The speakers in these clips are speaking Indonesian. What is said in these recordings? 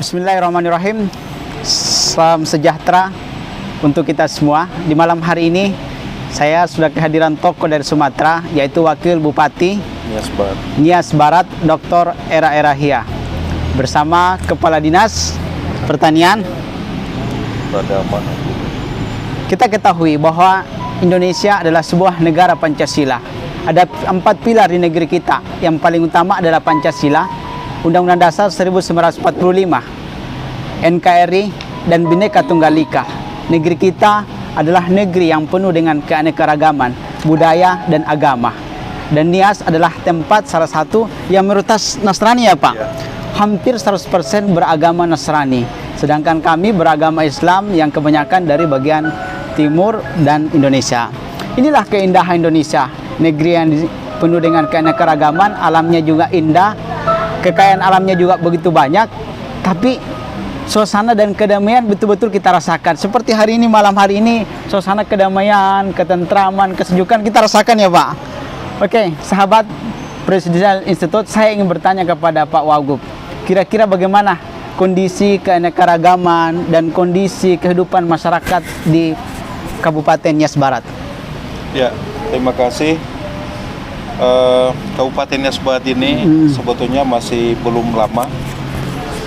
Bismillahirrahmanirrahim. Salam sejahtera untuk kita semua. Di malam hari ini saya sudah kehadiran tokoh dari Sumatera, yaitu Wakil Bupati Nias Barat, Dr. Era Erahia, bersama Kepala Dinas Pertanian. Kita ketahui bahwa Indonesia adalah sebuah negara Pancasila. Ada 4 pilar di negeri kita. Yang paling utama adalah Pancasila, Undang-Undang Dasar 1945, NKRI, dan Bhinneka Tunggal Ika. Negeri kita adalah negeri yang penuh dengan keanekaragaman, budaya, dan agama. Dan Nias adalah tempat salah satu yang mayoritas Nasrani ya Pak? Ya. Hampir 100% beragama Nasrani. Sedangkan kami beragama Islam yang kebanyakan dari bagian timur dan Indonesia. Inilah keindahan Indonesia. Negeri yang penuh dengan keanekaragaman, alamnya juga indah. Kekayaan alamnya juga begitu banyak, tapi suasana dan kedamaian betul-betul kita rasakan. Seperti hari ini, malam hari ini, suasana kedamaian, ketentraman, kesejukan kita rasakan ya Pak. Oke, sahabat Presidential Institute, saya ingin bertanya kepada Pak Wagub, kira-kira bagaimana kondisi keanekaragaman dan kondisi kehidupan masyarakat di Kabupaten Nias Barat? Ya, terima kasih. Kabupaten Nias Barat ini sebetulnya masih belum lama.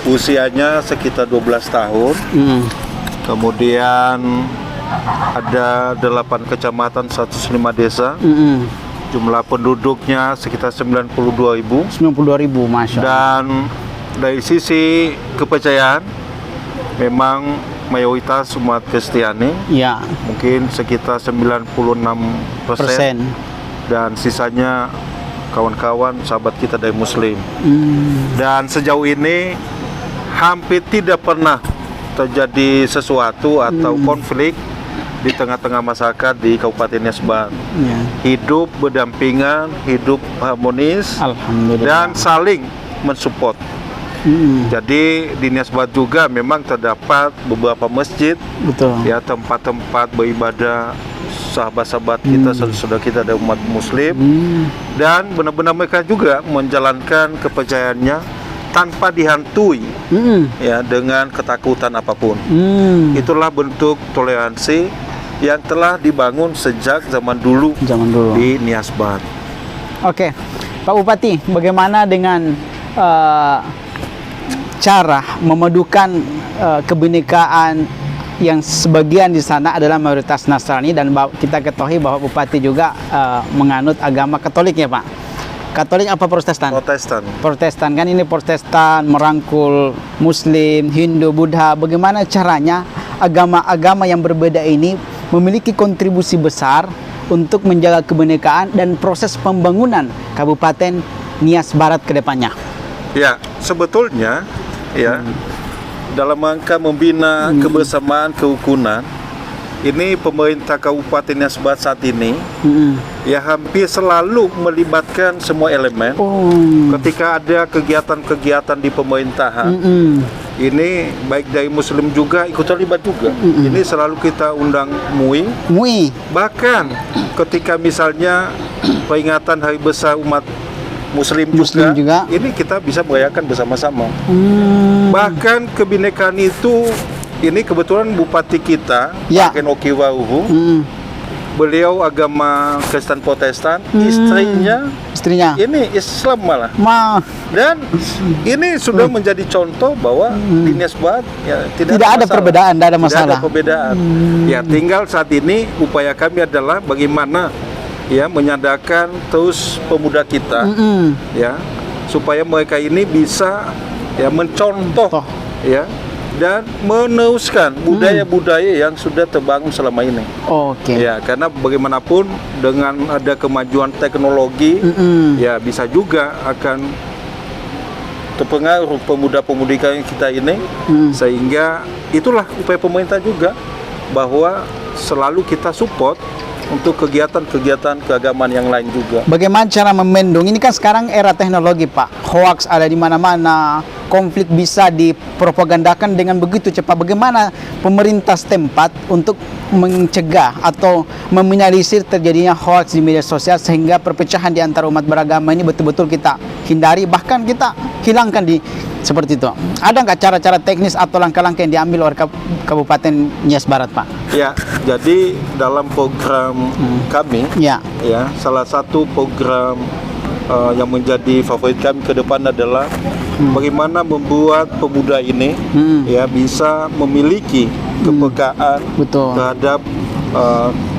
Usianya sekitar 12 tahun. Kemudian ada 8 kecamatan, 105 desa. Jumlah penduduknya sekitar 92.000. 92.000, Masya Allah. Dan dari sisi kepercayaan, memang mayoritas umat Kristiani. Ya. Mungkin sekitar 96%. Dan sisanya kawan-kawan sahabat kita dari Muslim. Dan sejauh ini hampir tidak pernah terjadi sesuatu atau konflik di tengah-tengah masyarakat di Kabupaten Nias Barat. Hidup berdampingan, hidup harmonis, dan saling mensupport. Jadi di Nias Barat juga memang terdapat beberapa masjid, ya, tempat-tempat beribadah sahabat-sahabat kita, saudara kita dari umat Muslim, dan benar-benar mereka juga menjalankan kepercayaannya tanpa dihantui ya dengan ketakutan apapun. Itulah bentuk toleransi yang telah dibangun sejak zaman dulu di Nias Barat. Oke, Pak Bupati, bagaimana dengan cara memadukan kebinekaan yang sebagian di sana adalah mayoritas Nasrani, dan kita ketahui bahwa Bupati juga menganut agama Katolik ya Pak? Katolik apa Protestan? Protestan kan, ini Protestan merangkul Muslim, Hindu, Buddha. Bagaimana caranya agama-agama yang berbeda ini memiliki kontribusi besar untuk menjaga kebinekaan dan proses pembangunan Kabupaten Nias Barat ke depannya? Ya, sebetulnya ya, dalam rangka membina kebersamaan, kerukunan, ini pemerintah Kabupaten Nias Barat saat ini ya hampir selalu melibatkan semua elemen. Ketika ada kegiatan-kegiatan di pemerintahan, ini baik dari Muslim juga ikut terlibat juga. Ini selalu kita undang MUI. Bahkan ketika misalnya peringatan Hari Besar umat Muslim juga, ini kita bisa merayakan bersama-sama. Bahkan kebinekaan itu, ini kebetulan Bupati kita, Pak Enoki Waruhu, beliau agama Kristen Protestan, istrinya ini Islam malah. Dan ini sudah menjadi contoh bahwa di Nias Barat ya, tidak ada perbedaan, tidak ada masalah. Tidak ada perbedaan. Ya, tinggal saat ini upaya kami adalah bagaimana ya menyadarkan terus pemuda kita, ya, supaya mereka ini bisa ya mencontoh ya dan meneruskan budaya-budaya yang sudah terbangun selama ini. Ya, karena bagaimanapun dengan ada kemajuan teknologi, ya bisa juga akan terpengaruh pemuda-pemudi kita ini, sehingga itulah upaya pemerintah juga bahwa selalu kita support untuk kegiatan-kegiatan keagamaan yang lain juga. Bagaimana cara memendung? Ini kan sekarang era teknologi Pak, hoax ada di mana-mana, konflik bisa dipropagandakan dengan begitu cepat. Bagaimana pemerintah setempat untuk mencegah atau meminimalisir terjadinya hoax di media sosial sehingga perpecahan di antara umat beragama ini betul-betul kita hindari, bahkan kita hilangkan di Seperti itu. Ada nggak cara-cara teknis atau langkah-langkah yang diambil oleh Kabupaten Nias Barat, Pak? Ya, jadi dalam program kami, Ya. salah satu program yang menjadi favorit kami ke depan adalah bagaimana membuat pemuda ini ya bisa memiliki kepekaan Betul. terhadap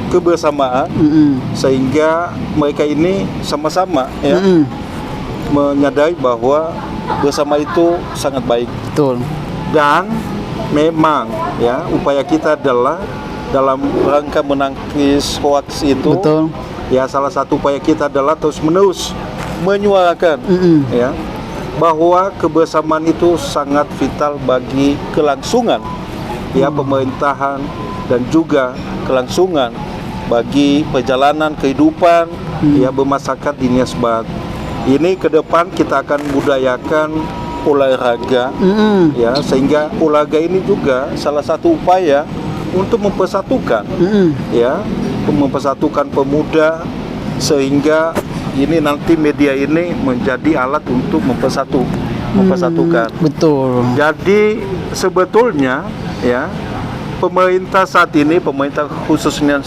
kebersamaan, sehingga mereka ini sama-sama ya menyadari bahwa bersama itu sangat baik. Betul. Dan memang ya upaya kita adalah dalam rangka menangkis hoax itu. Betul. Ya, salah satu upaya kita adalah terus-menerus menyuarakan ya bahwa kebersamaan itu sangat vital bagi kelangsungan ya pemerintahan dan juga kelangsungan bagi perjalanan kehidupan ya bermasyarakat di Nias Barat. Ini ke depan kita akan budayakan olahraga ya, sehingga olahraga ini juga salah satu upaya untuk mempersatukan ya, mempersatukan pemuda, sehingga ini nanti media ini menjadi alat untuk mempersatukan. Betul. Jadi sebetulnya ya pemerintah saat ini, pemerintah khususnya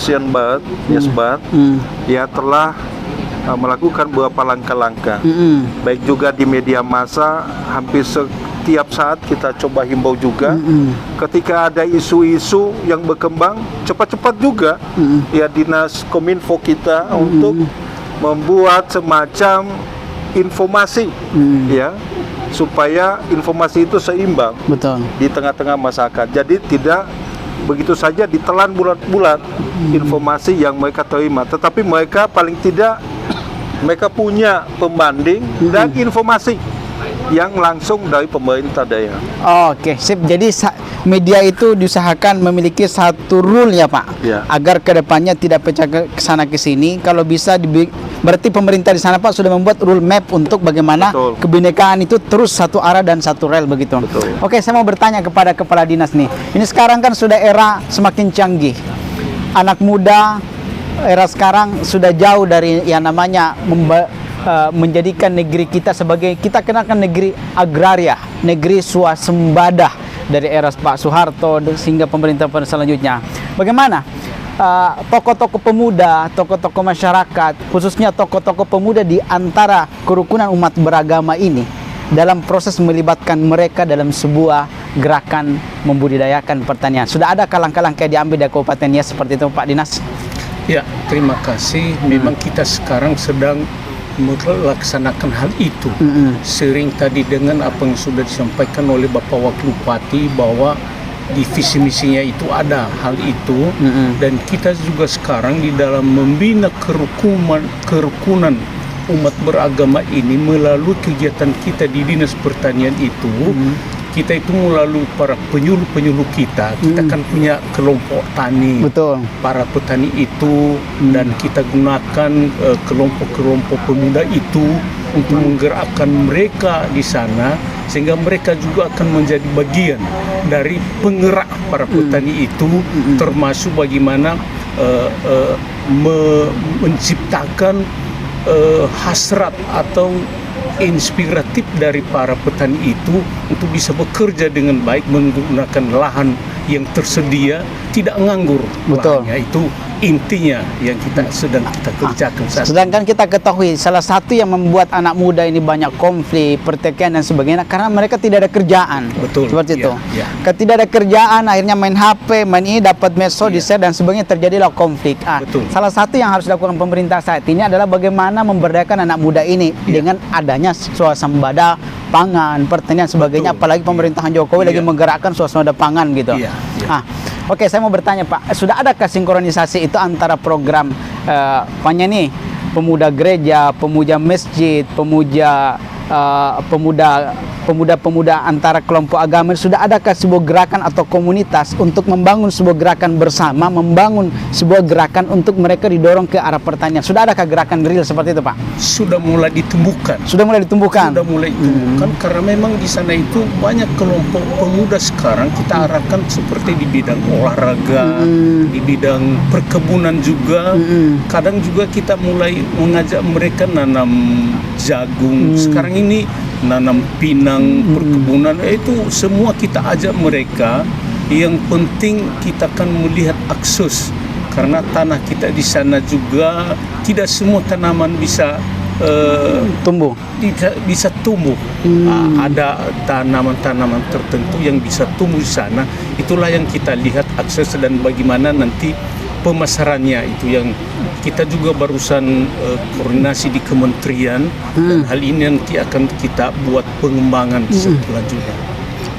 Nias Barat ya telah melakukan beberapa langkah-langkah. Baik juga di media massa, hampir setiap saat kita coba himbau juga. Ketika ada isu-isu yang berkembang, cepat-cepat juga ya Dinas Kominfo kita untuk membuat semacam informasi ya, supaya informasi itu seimbang. Betul. Di tengah-tengah masyarakat. Jadi tidak begitu saja ditelan bulat-bulat informasi yang mereka terima, tetapi mereka paling tidak mereka punya pembanding dan informasi yang langsung dari pemerintah daerah. Oke, sip. Jadi media itu diusahakan memiliki satu rule ya, Pak, Ya. agar kedepannya tidak pecah ke sana ke sini. Kalau bisa berarti pemerintah di sana, Pak, sudah membuat rule map untuk bagaimana Betul. kebinekaan itu terus satu arah dan satu rel begitu. Betul. Oke, saya mau bertanya kepada kepala dinas nih. Ini sekarang kan sudah era semakin canggih. Anak muda era sekarang sudah jauh dari yang namanya menjadikan negeri kita sebagai, kita kenalkan negeri agraria, negeri swasembada dari era Pak Soeharto sehingga pemerintah selanjutnya. Bagaimana tokoh-tokoh pemuda, tokoh-tokoh masyarakat, khususnya tokoh-tokoh pemuda di antara kerukunan umat beragama ini dalam proses melibatkan mereka dalam sebuah gerakan membudidayakan pertanian? Sudah ada langkah-langkah diambil dari Kabupaten Nias seperti itu, Pak Dinas? Ya, terima kasih. Memang kita sekarang sedang melaksanakan hal itu. Sering tadi dengan apa yang sudah disampaikan oleh Bapak Wakil Bupati bahwa di visi misinya itu ada hal itu, dan kita juga sekarang di dalam membina kerukunan umat beragama ini melalui kegiatan kita di Dinas Pertanian itu. Kita itu melalui para penyuluh-penyuluh kita kan punya kelompok tani. Betul. Para petani itu dan kita gunakan kelompok-kelompok pemuda itu untuk menggerakkan mereka di sana, sehingga mereka juga akan menjadi bagian dari penggerak para petani itu, termasuk bagaimana menciptakan hasrat atau inspiratif dari para petani itu untuk bisa bekerja dengan baik menggunakan lahan yang tersedia, tidak nganggur. Betul. Lahannya itu intinya yang kita sedang kita kerjakan saat ini. Sedangkan kita ketahui salah satu yang membuat anak muda ini banyak konflik, pertikaian dan sebagainya karena mereka tidak ada kerjaan. Betul. Seperti itu. Ya. Ketika ada kerjaan, akhirnya main HP, main ini, dapat medsos, di-share dan sebagainya, terjadilah konflik. Betul. Salah satu yang harus dilakukan pemerintah saat ini adalah bagaimana memberdayakan anak muda ini dengan adanya swasembada pangan, pertanian sebagainya. Betul. Apalagi pemerintahan Jokowi lagi menggerakkan swasembada pangan gitu. Iya. Oke, saya mau bertanya, Pak, sudah adakah sinkronisasi itu antara program nih pemuda gereja, pemuda masjid, pemuda antara kelompok agama? Sudah adakah sebuah gerakan atau komunitas untuk membangun sebuah gerakan bersama, membangun sebuah gerakan untuk mereka didorong ke arah pertanian? Sudah adakah gerakan real seperti itu, Pak? Sudah mulai ditumbuhkan. Sudah mulai ditumbuhkan. Karena memang di sana itu banyak kelompok pemuda sekarang kita arahkan seperti di bidang olahraga, di bidang perkebunan juga. Kadang juga kita mulai mengajak mereka nanam jagung. Sekarang ini nanam pinang, perkebunan, itu semua kita ajak mereka. Yang penting kita akan melihat akses, karena tanah kita di sana juga tidak semua tanaman bisa tumbuh. bisa tumbuh. Ada tanaman-tanaman tertentu yang bisa tumbuh di sana. Itulah yang kita lihat akses dan bagaimana nanti pemasarannya, itu yang kita juga barusan koordinasi di kementerian, dan hal ini nanti akan kita buat pengembangan selanjutnya.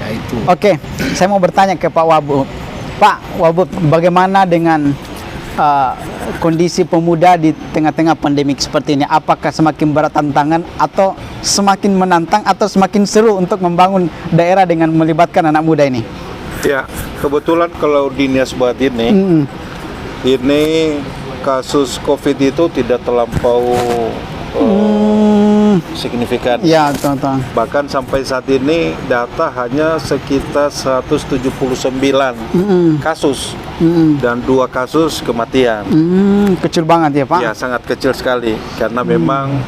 Ya, itu. Oke, saya mau bertanya ke Pak Wabub. Pak Wabub, bagaimana dengan kondisi pemuda di tengah-tengah pandemik seperti ini? Apakah semakin berat tantangan atau semakin menantang atau semakin seru untuk membangun daerah dengan melibatkan anak muda ini? Ya, kebetulan kalau di Nias Barat ini kasus COVID itu tidak terlampau signifikan. Ya, teman-teman. Bahkan sampai saat ini data hanya sekitar 179 kasus dan 2 kasus kematian. Kecil banget ya, Pak? Ya, sangat kecil sekali karena memang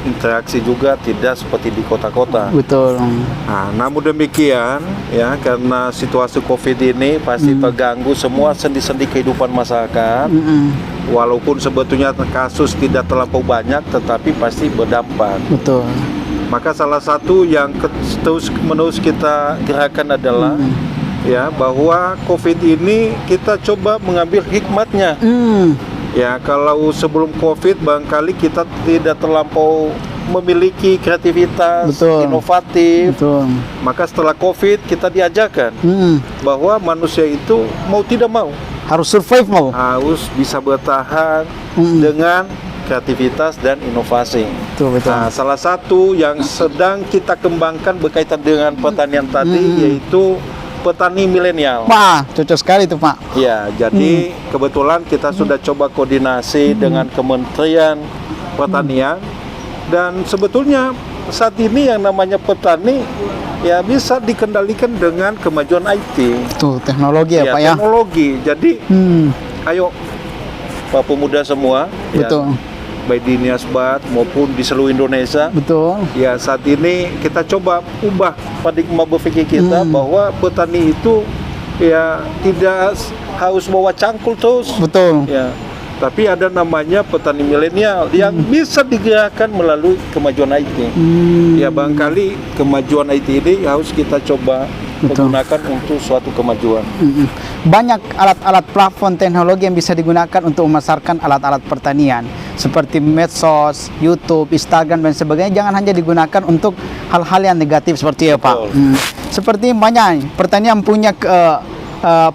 interaksi juga tidak seperti di kota-kota. Betul. Nah, namun demikian ya, karena situasi COVID ini pasti terganggu semua sendi-sendi kehidupan masyarakat. Walaupun sebetulnya kasus tidak terlampau banyak, tetapi pasti berdampak. Betul. Maka salah satu yang terus-menerus kita gerakan adalah ya, bahwa COVID ini kita coba mengambil hikmatnya. Ya, kalau sebelum COVID barangkali kita tidak terlampau memiliki kreativitas, inovatif. Betul. Maka setelah COVID kita diajarkan bahwa manusia itu mau tidak mau harus survive, harus bisa bertahan dengan kreativitas dan inovasi. Betul. Nah, salah satu yang sedang kita kembangkan berkaitan dengan pertanian tadi yaitu petani milenial. Pak, cocok sekali itu, Pak. Ya, jadi kebetulan kita sudah coba koordinasi dengan Kementerian Pertanian, dan sebetulnya saat ini yang namanya petani ya bisa dikendalikan dengan kemajuan IT. Tuh, teknologi ya, Pak ya. Teknologi. Jadi ayo Pak pemuda semua, betul. Baik di Nias Barat maupun di seluruh Indonesia. Betul. Ya, saat ini kita coba ubah paradigma berpikir kita bahwa petani itu ya tidak harus bawa cangkul terus. Betul. Ya, tapi ada namanya petani milenial yang bisa digerakkan melalui kemajuan IT. Ya, barangkali kemajuan IT ini harus kita coba menggunakan untuk suatu kemajuan. Banyak alat-alat platform teknologi yang bisa digunakan untuk memasarkan alat-alat pertanian seperti medsos, YouTube, Instagram dan sebagainya. Jangan hanya digunakan untuk hal-hal yang negatif seperti ya, Pak. Seperti banyak pertanian punya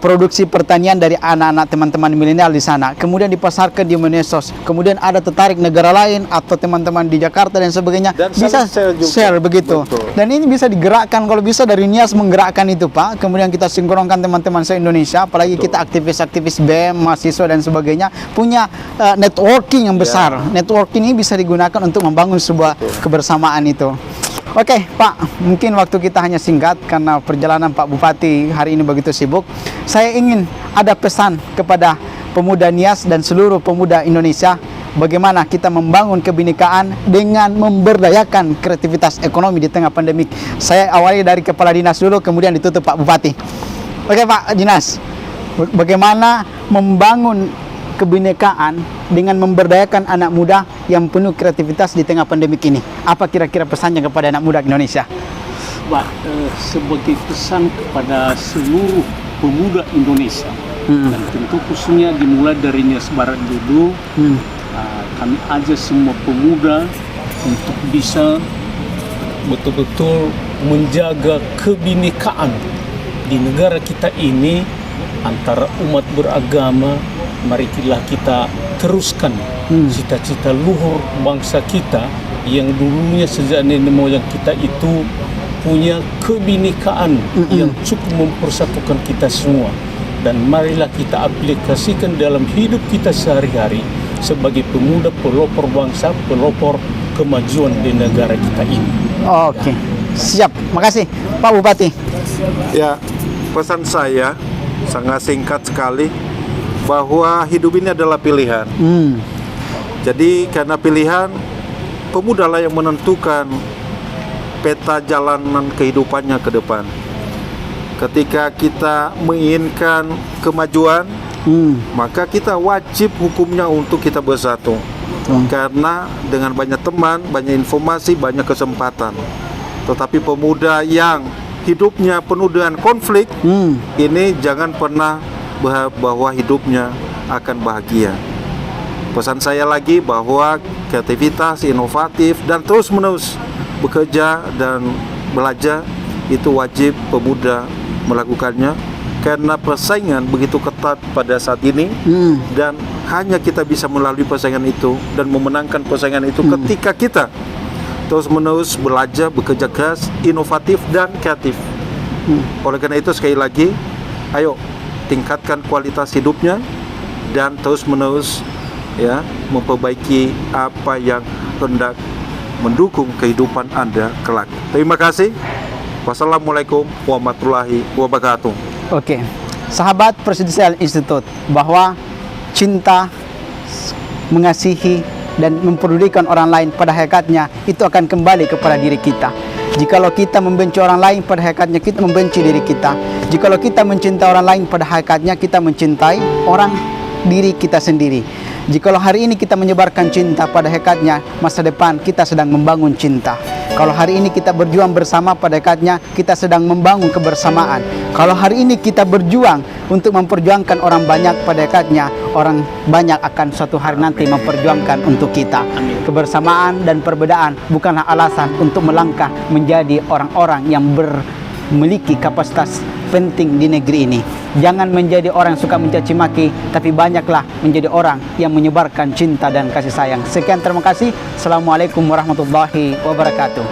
produksi pertanian dari anak-anak teman-teman milenial di sana, kemudian dipasarkan di medsos, kemudian ada tertarik negara lain atau teman-teman di Jakarta dan sebagainya, dan bisa share begitu. Betul. Dan ini bisa digerakkan, kalau bisa dari Nias menggerakkan itu, Pak, kemudian kita sinkronkan teman-teman se-Indonesia, apalagi kita aktivis-aktivis BEM, mahasiswa dan sebagainya, punya networking yang besar. Networking ini bisa digunakan untuk membangun sebuah kebersamaan itu. Oke, Pak, mungkin waktu kita hanya singkat karena perjalanan Pak Bupati hari ini begitu sibuk. Saya ingin ada pesan kepada pemuda Nias dan seluruh pemuda Indonesia, bagaimana kita membangun kebinekaan dengan memberdayakan kreativitas ekonomi di tengah pandemik. Saya awali dari Kepala Dinas dulu, kemudian ditutup Pak Bupati. Oke, Pak Dinas, bagaimana membangun kebinekaan dengan memberdayakan anak muda yang penuh kreativitas di tengah pandemik ini? Apa kira-kira pesannya kepada anak muda Indonesia? Pak, sebagai pesan kepada seluruh pemuda Indonesia, dan tentu khususnya dimulai dari Nias Barat dulu, kami ajak semua pemuda untuk bisa betul-betul menjaga kebinekaan di negara kita ini antara umat beragama. Marilah kita teruskan cita-cita luhur bangsa kita yang dulunya sejak nenek moyang kita itu punya kebinekaan yang cukup mempersatukan kita semua, dan marilah kita aplikasikan dalam hidup kita sehari-hari sebagai pemuda pelopor bangsa, pelopor kemajuan di negara kita ini. Oke, siap. Makasih Pak Bupati. Ya, pesan saya sangat singkat sekali, bahwa hidup ini adalah pilihan. Jadi karena pilihan, pemuda lah yang menentukan peta jalanan kehidupannya ke depan. Ketika kita menginginkan kemajuan, maka kita wajib hukumnya untuk kita bersatu. Karena dengan banyak teman, banyak informasi, banyak kesempatan. Tetapi pemuda yang hidupnya penuh dengan konflik, ini jangan pernah bahwa hidupnya akan bahagia. Pesan saya lagi bahwa kreativitas, inovatif, dan terus-menerus bekerja dan belajar itu wajib pemuda melakukannya, karena persaingan begitu ketat pada saat ini, dan hanya kita bisa melalui persaingan itu dan memenangkan persaingan itu ketika kita terus-menerus belajar, bekerja keras, inovatif, dan kreatif. Oleh karena itu sekali lagi, ayo tingkatkan kualitas hidupnya dan terus-menerus ya memperbaiki apa yang hendak mendukung kehidupan Anda kelak. Terima kasih. Wassalamualaikum warahmatullahi wabarakatuh. Oke, sahabat Presidensial Institute, bahwa cinta, mengasihi, dan mempedulikan orang lain pada hakikatnya itu akan kembali kepada diri kita. Jikalau kita membenci orang lain, pada hakikatnya kita membenci diri kita. Jikalau kita mencintai orang lain, pada hakikatnya kita mencintai orang diri kita sendiri. Jikalau hari ini kita menyebarkan cinta, pada hakikatnya masa depan kita sedang membangun cinta. Kalau hari ini kita berjuang bersama, pada hakikatnya kita sedang membangun kebersamaan. Kalau hari ini kita berjuang untuk memperjuangkan orang banyak, pada hakikatnya orang banyak akan suatu hari nanti memperjuangkan untuk kita. Kebersamaan dan perbedaan bukanlah alasan untuk melangkah menjadi orang-orang yang memiliki kapasitas penting di negeri ini. Jangan menjadi orang yang suka mencaci maki, tapi banyaklah menjadi orang yang menyebarkan cinta dan kasih sayang. Sekian, terima kasih. Assalamualaikum warahmatullahi wabarakatuh.